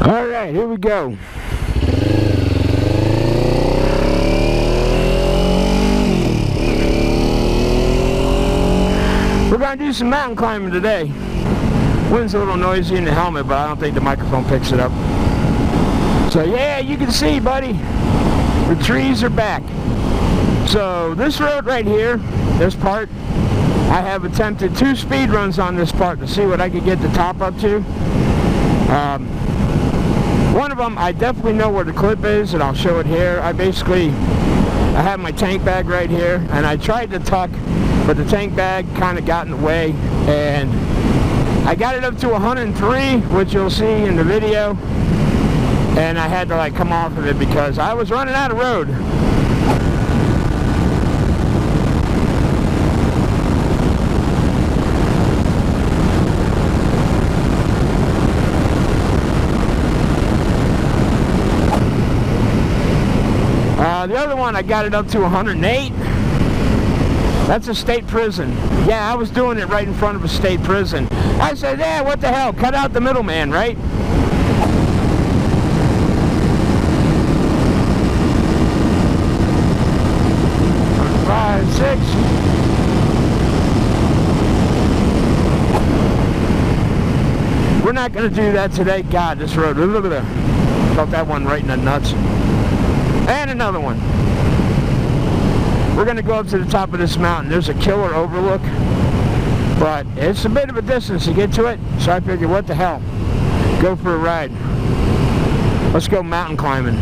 Alright, here we go. We're going to do some mountain climbing today. Wind's a little noisy in the helmet, but I don't think the microphone picks it up. So yeah, you can see, buddy, the trees are back. So this road right here, this part, I have attempted 2 speed runs on this part to see what I could get the top up to. One of them, I definitely know where the clip is, and I'll show it here. I have my tank bag right here, and I tried to tuck, but the tank bag kind of got in the way, and I got it up to 103, which you'll see in the video, and I had to like come off of it because I was running out of road. The other one, I got it up to 108. That's a state prison. Yeah, I was doing it right in front of a state prison. I said, yeah, what the hell? Cut out the middleman, right? Five, 6. We're not going to do that today. God, this road. Look at that. Felt that one right in the nuts. And another one. We're going to go up to the top of this mountain. There's a killer overlook, but it's a bit of a distance to get to it, so I figured, what the hell? Go for a ride. Let's go mountain climbing.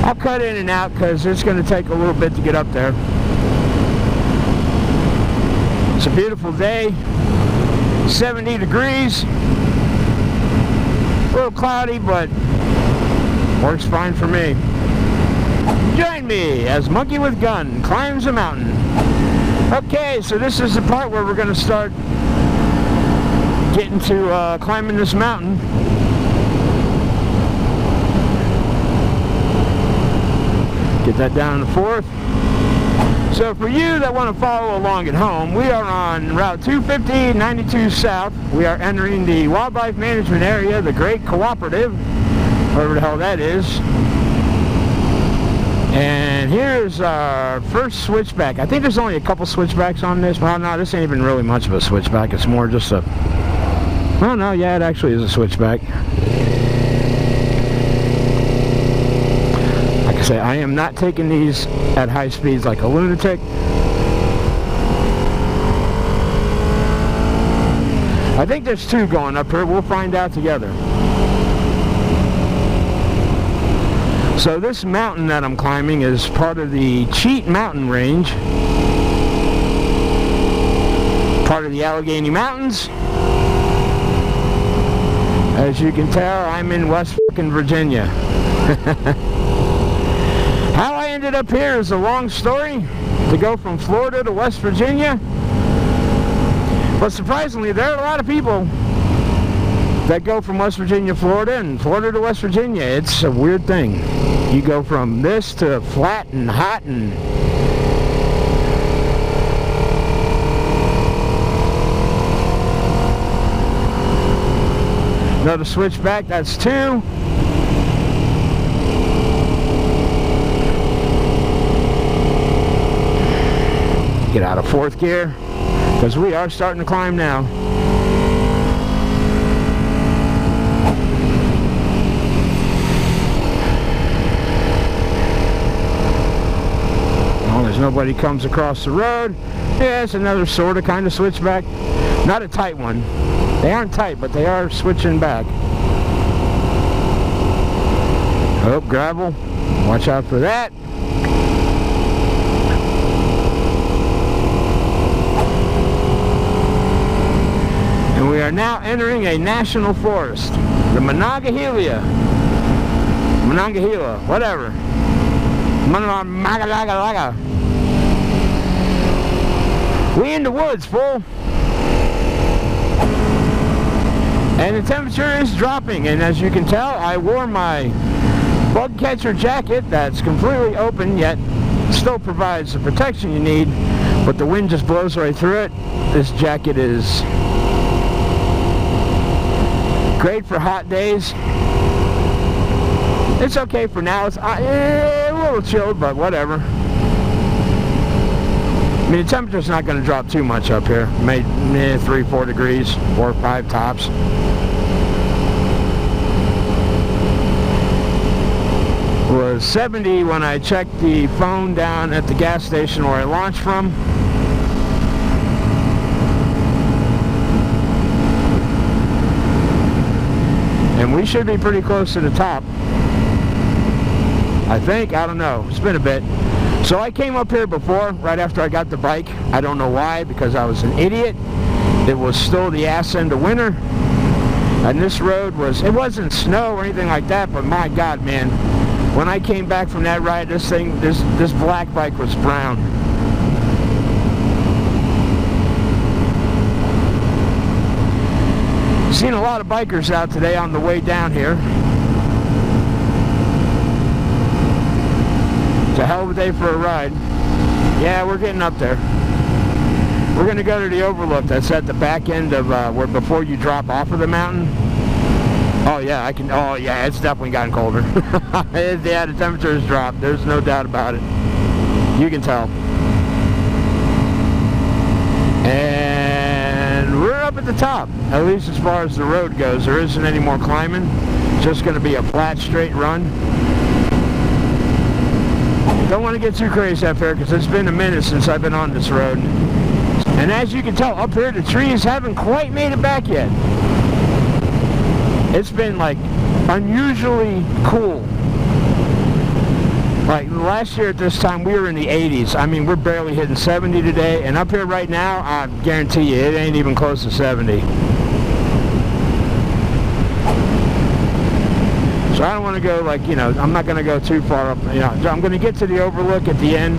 I'll cut in and out because it's going to take a little bit to get up there. It's a beautiful day. 70 degrees. A little cloudy, but works fine for me. Join me as Monkey with Gun climbs a mountain. Okay, so this is the part where we're going to start getting to climbing this mountain. Get that down to 4th. So for you that want to follow along at home, we are on Route 250, 92 South. We are entering the Wildlife Management Area, the Great Cooperative, whatever the hell that is. And here's our first switchback. I think there's only a couple switchbacks on this. Well, no, this ain't even really much of a switchback. It's more just a... Oh, no, yeah, it actually is a switchback. Like I say, I am not taking these at high speeds like a lunatic. I think there's 2 going up here. We'll find out together. So this mountain that I'm climbing is part of the Cheat Mountain Range, part of the Allegheny Mountains. As you can tell, I'm in West Virginia. How I ended up here is a long story, to go from Florida to West Virginia. But surprisingly, there are a lot of people that go from West Virginia, Florida, and Florida to West Virginia. It's a weird thing. You go from this to flat and hot and... Another switchback, that's 2. Get out of 4th gear, because we are starting to climb now. Nobody comes across the road. Yeah, it's another sort of kind of switchback. Not a tight one. They aren't tight, but they are switching back. Oh, gravel. Watch out for that. And we are now entering a national forest. The Monongahela. Monongahela, whatever. Monongahela. We in the woods, fool. And the temperature is dropping, and as you can tell, I wore my bug catcher jacket that's completely open, yet still provides the protection you need, but the wind just blows right through it. This jacket is great for hot days. It's okay for now. It's a little chilled, but whatever. I mean, the temperature's not going to drop too much up here. Maybe 3-4 degrees, 4 or 5 tops. It was 70 when I checked the phone down at the gas station where I launched from. And we should be pretty close to the top. I think, I don't know, it's been a bit. So I came up here before, right after I got the bike. I don't know why, because I was an idiot. It was still the ass end of winter. And this road was, it wasn't snow or anything like that, but my God, man. When I came back from that ride, this black bike was brown. Seen a lot of bikers out today on the way down here. It's a hell of a day for a ride. Yeah, we're getting up there. We're going to go to the overlook that's at the back end of where before you drop off of the mountain. Oh yeah, oh yeah, it's definitely gotten colder. Yeah, the temperature has dropped. There's no doubt about it. You can tell. And we're up at the top, at least as far as the road goes. There isn't any more climbing. It's just going to be a flat, straight run. Don't want to get too crazy up here because it's been a minute since I've been on this road. And as you can tell, up here the trees haven't quite made it back yet. It's been like unusually cool. Like last year at this time we were in the 80s. I mean, we're barely hitting 70 today, and up here right now I guarantee you it ain't even close to 70. So I don't want to go like, you know, I'm not going to go too far up, you know. I'm going to get to the overlook at the end.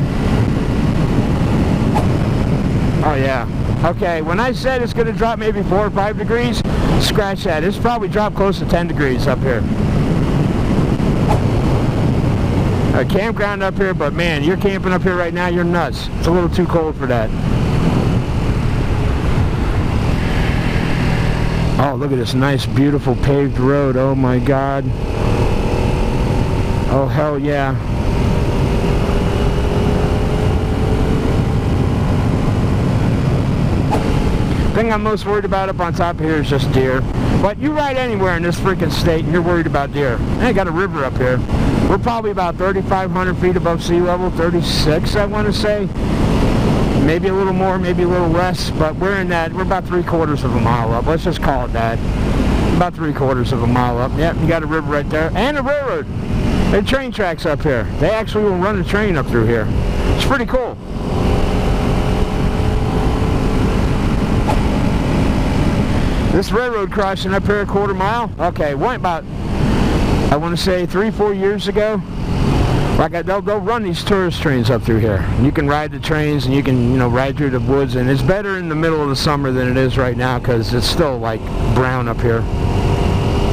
Oh yeah. Okay, when I said it's going to drop maybe 4 or 5 degrees, scratch that. It's probably dropped close to 10 degrees up here. A campground up here, but man, you're camping up here right now, you're nuts. It's a little too cold for that. Oh, look at this nice, beautiful paved road. Oh my God. Oh, hell yeah. The thing I'm most worried about up on top of here is just deer. But you ride anywhere in this freaking state and you're worried about deer. I got a river up here. We're probably about 3,500 feet above sea level, 36 I want to say. Maybe a little more, maybe a little less, but we're in that, we're about 3/4 of a mile up. Let's just call it that. About 3/4 of a mile up. Yep, you got a river right there. And a railroad. There are train tracks up here. They actually will run a train up through here. It's pretty cool. This railroad crossing up here 1/4 mile. Okay, went about, I want to say 3-4 years ago. Like they'll run these tourist trains up through here. You can ride the trains and you can, you know, ride through the woods, and it's better in the middle of the summer than it is right now because it's still like brown up here.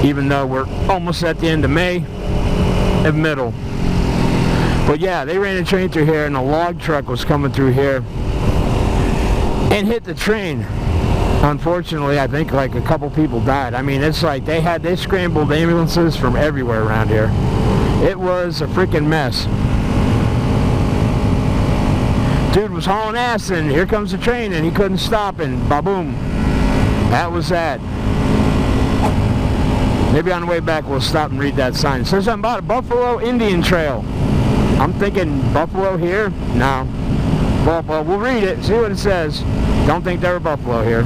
Even though we're almost at the end of May, and middle. But yeah, they ran a train through here and a log truck was coming through here and hit the train. Unfortunately, I think like a couple people died. I mean, it's like they scrambled ambulances from everywhere around here. It was a freaking mess. Dude was hauling ass and here comes the train and he couldn't stop and ba-boom. That was that. Maybe on the way back we'll stop and read that sign. It says something about a Buffalo Indian Trail. I'm thinking buffalo here? No. Well, we'll read it, see what it says. Don't think there were buffalo here.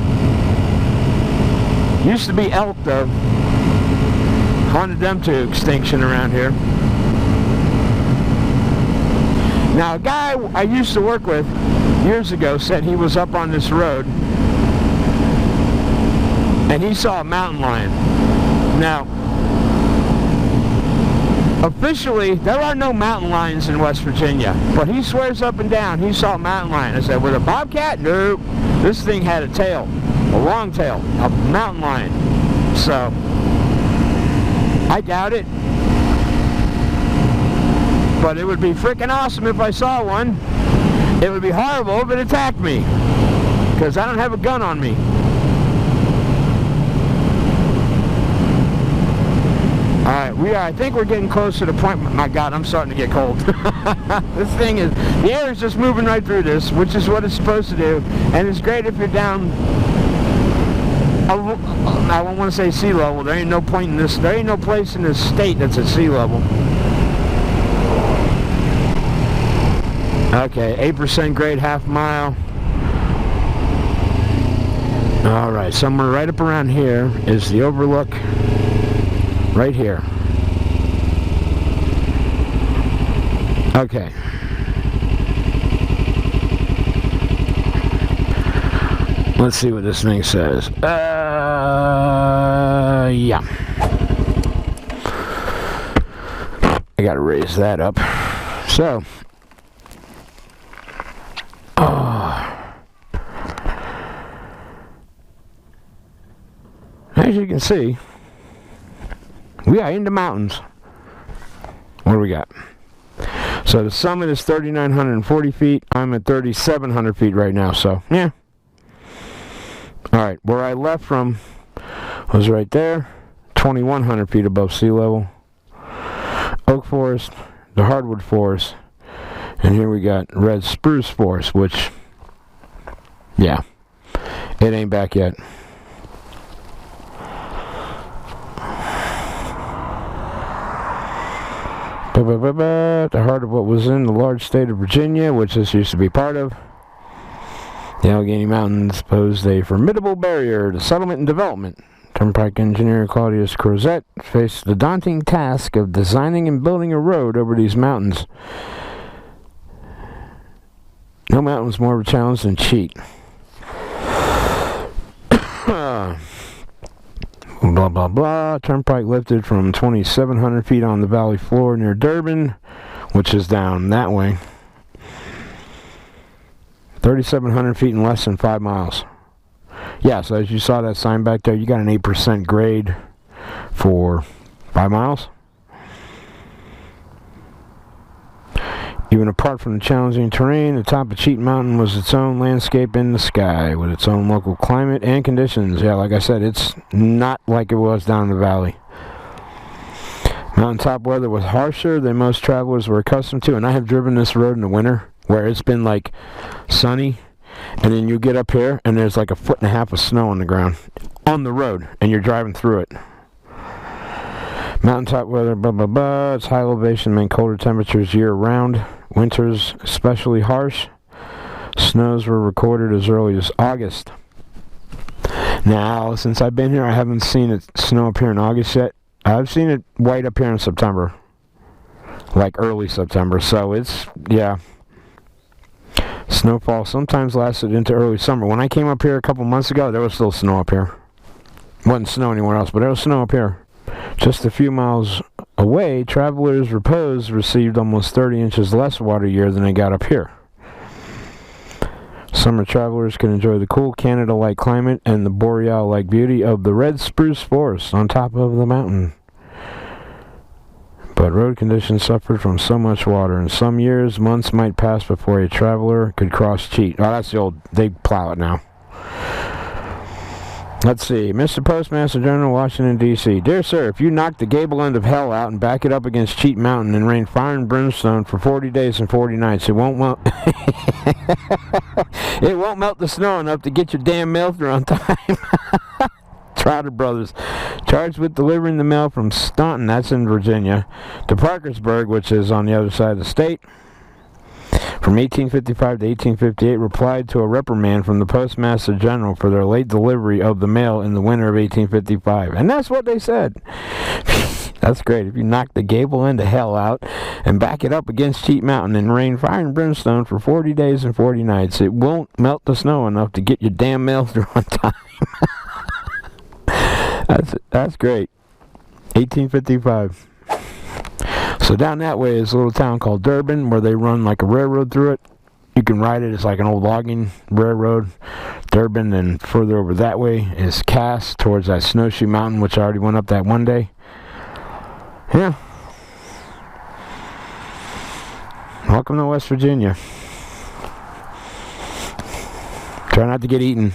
Used to be elk though. Hunted them to extinction around here. Now a guy I used to work with years ago said he was up on this road and he saw a mountain lion. Now, officially, there are no mountain lions in West Virginia, but he swears up and down he saw a mountain lion. I said, with a bobcat? Nope. This thing had a tail, a long tail, a mountain lion. So, I doubt it. But it would be freaking awesome if I saw one. It would be horrible if it attacked me, because I don't have a gun on me. Alright, I think we're getting close to the point. My God, I'm starting to get cold. This thing is, the air is just moving right through this, which is what it's supposed to do. And it's great if you're down, I don't want to say sea level. There ain't no point in this, there ain't no place in this state that's at sea level. Okay, 8% grade, half mile. Alright, somewhere right up around here is the overlook. Right here. Okay. Let's see what this thing says. Yeah. I gotta raise that up. So. As you can see, we are in the mountains. What do we got? So the summit is 3,940 feet. I'm at 3,700 feet right now, so yeah. Alright, where I left from was right there, 2,100 feet above sea level. Oak forest, the hardwood forest, and here we got red spruce forest, which, yeah, it ain't back yet. The heart of what was in the large state of Virginia, which this used to be part of. The Allegheny Mountains posed a formidable barrier to settlement and development. Turnpike engineer Claudius Crozet faced the daunting task of designing and building a road over these mountains. No mountain was more of a challenge than Cheat. Blah, blah, blah. Turnpike lifted from 2,700 feet on the valley floor near Durban, which is down that way. 3,700 feet in less than 5 miles. Yeah, so as you saw that sign back there, you got an 8% grade for 5 miles. Even apart from the challenging terrain, the top of Cheat Mountain was its own landscape in the sky, with its own local climate and conditions. Yeah, like I said, it's not like it was down in the valley. Mountaintop weather was harsher than most travelers were accustomed to, and I have driven this road in the winter, where it's been like sunny, and then you get up here, and there's like 1.5 feet of snow on the ground, on the road, and you're driving through it. Mountaintop weather, blah, blah, blah. Its high elevation meant colder temperatures year-round. Winters especially harsh. Snows were recorded as early as August. Now, since I've been here, I haven't seen it snow up here in August yet. I've seen it white up here in September. Like early September. So it's, yeah. Snowfall sometimes lasted into early summer. When I came up here a couple months ago, there was still snow up here. Wasn't snow anywhere else, but there was snow up here. Just a few miles away, Travelers Repose received almost 30 inches less water a year than they got up here. Summer travelers can enjoy the cool Canada-like climate and the boreal-like beauty of the red spruce forest on top of the mountain. But road conditions suffered from so much water, and some years, months might pass before a traveler could cross Cheat. Oh, that's the old, they plow it now. Let's see. Mr. Postmaster General, Washington, D.C. Dear sir, if you knock the gable end of hell out and back it up against Cheat Mountain and rain fire and brimstone for 40 days and 40 nights, it won't melt. It won't melt the snow enough to get your damn mail through on time. Trotter Brothers, charged with delivering the mail from Staunton, that's in Virginia, to Parkersburg, which is on the other side of the state. From 1855 to 1858, replied to a reprimand from the Postmaster General for their late delivery of the mail in the winter of 1855. And that's what they said. That's great. If you knock the gable end of hell out and back it up against Cheat Mountain and rain fire and brimstone for 40 days and 40 nights, it won't melt the snow enough to get your damn mail through on time. That's great. 1855. So down that way is a little town called Durban, where they run like a railroad through it. You can ride it. It's like an old logging railroad. Durban, and further over that way is Cass, towards that Snowshoe Mountain, which I already went up that one day. Yeah. Welcome to West Virginia. Try not to get eaten.